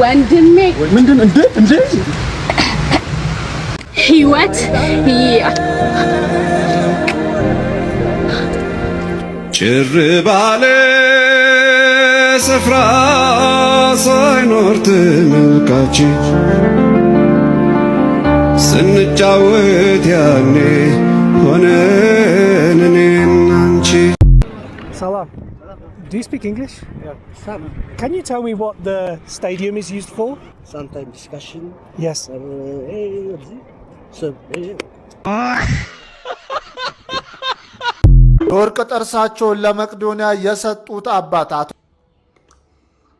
ወንድሜ ምንድን እንደ ህይወት ጭር ባለ ስፍራ ሳይኖር ተመልካች ስንጫወት ያኔ ሆነን እኔና አንቺ። Salam. Do you speak English? Yeah, some. Can you tell me what the stadium is used for? Sometimes discussion. Yes. ወርቅ ጥርሳቸውን ለመቅዶኒያ የሰጡት አባታት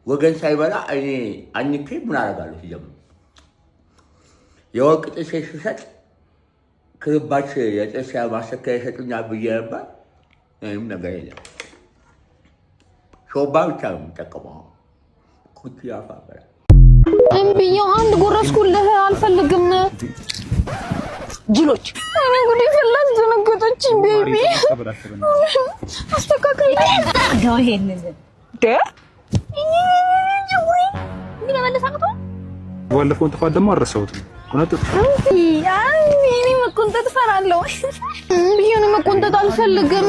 ወገን ሳይበላ እኔ አንኬ ምን አደርጋለሁ? ሲጀምር የወርቅ ጥርስ ሲሰጥ ክርባች የጥርስ ማሰከያ ይሰጡኛል ብዬ ነበር። ምንም ነገር የለም። ሾባ ብቻ ነው የምጠቀመው። ኩቲ ያፋበራ እምቢዮ አንድ ጎረስኩልህ አልፈልግም። ጅሎች እኔ ጉዲ ፈላስ ደነገጠች። ቤቢ አስተካክል ነው ይሄንን ደ ምን ለመለሳቀቱ ወለፈውን ተፋ ደሞ አረሰውት ኮነጥ እኔ መቆንጠጥ ፈራለሁ። እምቢዮ መቆንጠጥ አልፈልግም።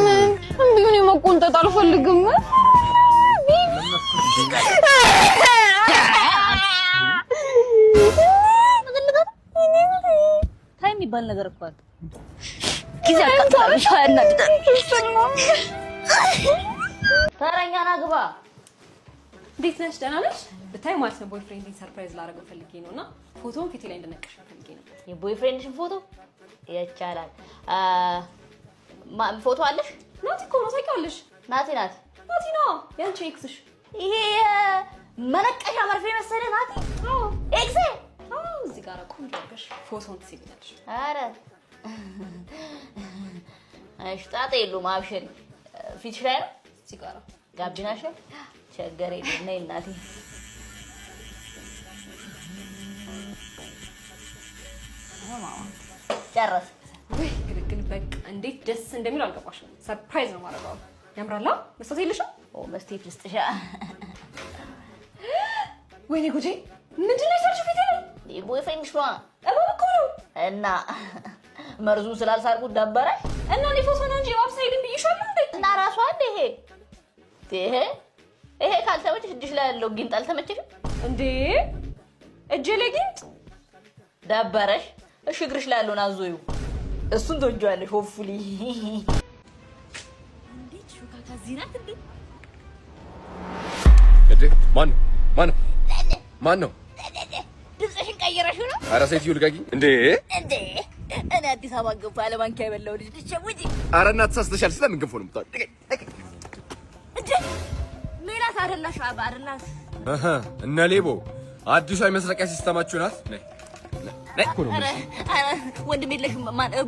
እምቢዮ መቆንጠጥ አልፈልግም። ታይም ይባል ነገር እኮ አለ። ጊዜ አቃጣለሽ ያናድዳል። ተረኛና ግባ። እንዴት ነሽ? ደህና ነሽ? ብታይ ማለት ነው ቦይፍሬንድን ሰርፕራይዝ ላደርገው ፈልጌ ነውና ፎቶውን ፊቴ ላይ እንደነቀሽ ፈልጌ ነው። የቦይፍሬንድሽን ፎቶ ይቻላል። ፎቶ አለሽ? ናቲ እኮ ነው ታውቂዋለሽ? ናቲ ነው ያንቺ ኤክስሽ። ይሄ መነቀሻ መርፌ መሰለ ናቲ። ኤክስ እዚህ ጋር ቆንጆ አድርገሽ ፎቶውን ትስይልኛለሽ። አረ አሽጣጤ የለውም። አብሽሪ ፊትሽ ላይ ነው። እዚህ ጋር ጋቢናሽ ቸገር የለም። ነይ እናቴ። ጨረስ ወይ ግልግል በቃ እንዴት ደስ እንደሚል አልገባሽም። ሰርፕራይዝ ነው ማድረጋው። ያምራላ። መስጠት የለሽም? መስጠት ልስጥሻ። ወይኔ ጉዴ! ምንድነው የሰርሽ ፊቴ ላይ? ቦይፍሬንድሽ ነው እኮ ነው። እና መርዙን ስላልሳርኩት ደበረሽ እና እኔ ፎቶ ነው እንጂ ዋብሳይድን ብዬሻለሁ እንዴ? እና ራሱ አለ ይሄ ካልተመቸሽ እጅሽ ላይ ያለው ጊንጥ አልተመቸሽም እንዴ? እጄ ላይ ጊንጥ ደበረሽ? እሺ እግርሽ ላይ ያለውን አዞዩ እሱን ትወጂዋለሽ። ሆፕፉሊ እንዴት ሹካካ ዚናት እንዴ? ማን ነው? ድምፅሽን ቀይረሽው ነው? ኧረ ሴትዮ ልቀቂ እንዴ! እኔ አዲስ አበባ ገንፎ አለማንኪያ የበላው ልጅ ትሸውጂ። ኧረ እናት ተሳስተሻል። ስለምን ገንፎ ነው የምታወሪው? እንዴ ሜላት አይደላሽ አይደላሽ? እነ ሌቦ አዲሷ የመስረቂያ ሲስተማችሁ ናት። ነይ ወንድም የለሽም?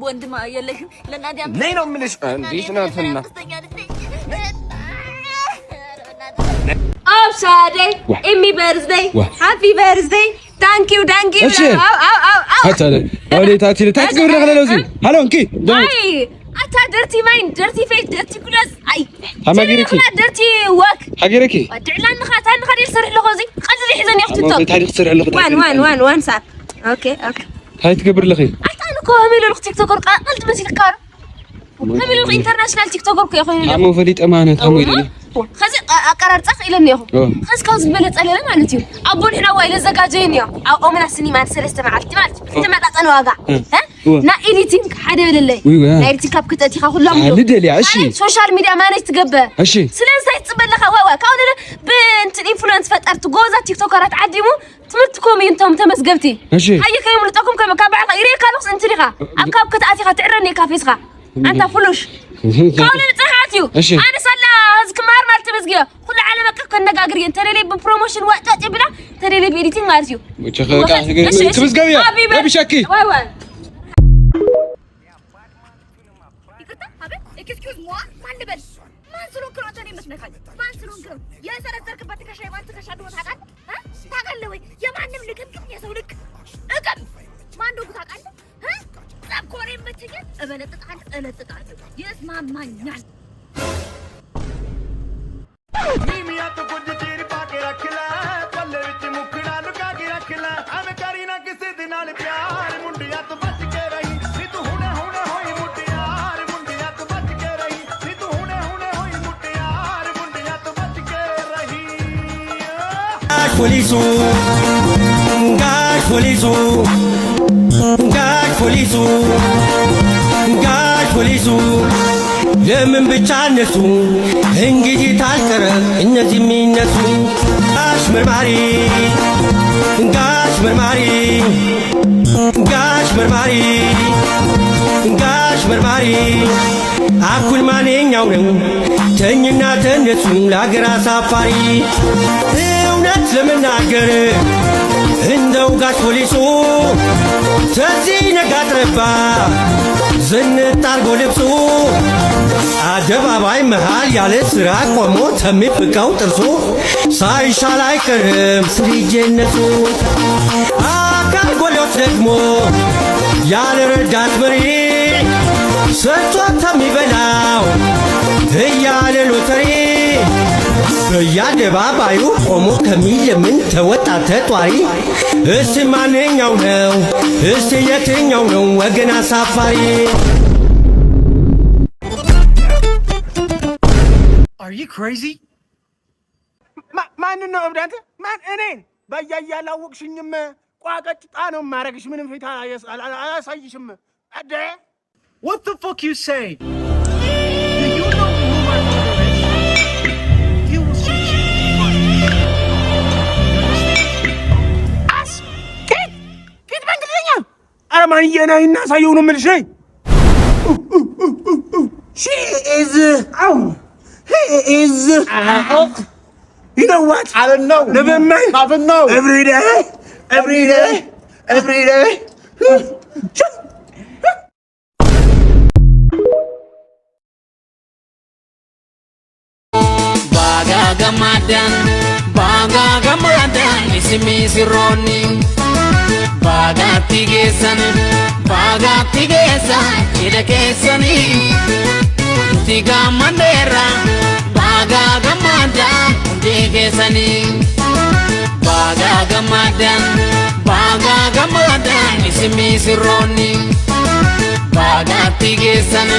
ወንድም የለሽም? ለእናቴ ነይ ነው የምልሽ። እንዴት ናትና Abshade, Emmy birthday, happy birthday, thank you. Hatale, wale taati gurra khala lozi. Hello, Anki. Ay, ata dirty mind, dirty face, dirty class. Ay. Hamagiriki. Dirty work. Hagiriki. ودعلان خاتان خدي يسرح له غزي. قدري حزن يختطو. تاريخ سرح له. وان صار. اوكي. هاي تقبر لخي. أنا كواميلو التيك توكر قلت بس يذكر. كواميلو الانترناشنال تيك توكر يا أخوي. عمو فليت أمانة عمو يدني. خذ أقرر تأخ إلى النيو. خذ كاوز بلد على لما نتيو. أبون إحنا وايد الزجاجينيو. أو من السنين ما نسلست معك مالك. أنت ما تعطينا واقع. ها؟ نا إيديتينج حدا ولا لا؟ إيديتينج كاب كتاتي خلهم. لدلي عشي. سوشيال ميديا ما نتقبل. عشي. سلام سايت تبلغ واوا كاون بنت إنفلونس فترت جوزة تيك توكرات عديمو. تمرتكم ينتم تمسجبتي. عشي. هيا كيوم لتقوم كم كابع غيري كانوس أنت ليها. أبكاب كتاتي خاتعرني كافيسها. أنت فلوش. كاون نتحاتيو. أنا صلا كمار مالت مزجيا كل عالمك كنا قاقرين ترى لي ببروموشن وقت بلا ترى لي بإيديتين مارسيو تبز قوية ما بشكي واي excuse moi ማን ልበል ማን ስለሆንክ ነው አንተ የምትነካኝ ማን ስለሆንክ ነው የሰረዘርክበት ከሻይባን ተከሻዱ ታውቃለህ ወይ የማንም ልክም የሰው ልክ እቀም ማን እንደሆንክ ታውቃለህ ጸብ ኮሬ የምትይኝ እበለጥጣለሁ የስማማኛል polisu ለምን ብቻ እነሱ እንግዲህ ታልቀረ እነዚህ የሚነሱ ጋሽ መርማሪ አኩል ማንኛው ነው ተኝና ተነሱ ለአገር አሳፋሪ እውነት ለመናገር እንደው ጋሽ ፖሊሱ ተዚህ ነጋጥረባ ዝንጥ አርጎ ልብሱ አደባባይ መሃል ያለ ስራ ቆሞ ተሚፍቀው ጥርሱ ሳይሻል አይቀርም ስሪጀነቱ አካል ጎሎት ደግሞ ያለ ረዳት መሪ ሰጥቶት የሚበላው እያለ ሎተሪ በየአደባባዩ ቆሞ ከሚለምን ተወጣ ተጧሪ እስቲ ማንኛው ነው እስቲ የትኛው ነው ወገን አሳፋሪ? Are you crazy? ማን ነው እብዳንተ? ማን እኔን በያያላወቅሽኝም ቋቀጭጣ ነው ማረግሽ ምንም ፊታ አያሳይሽም አደ What the fuck you say? አረማንየና እናሳየው ነው የምልሽ። She is you know what? I don't know. Never mind. I don't know. Every day. Baga gamadan ismi sironi bagati gesan ila kesani tiga mandera baga gamadan digesani baga gamadan ismi sironi bagati gesan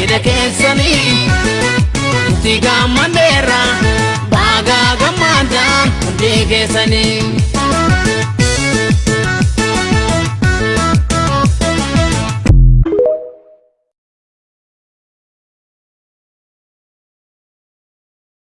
ila kesani tiga mandera baga gamadan digesani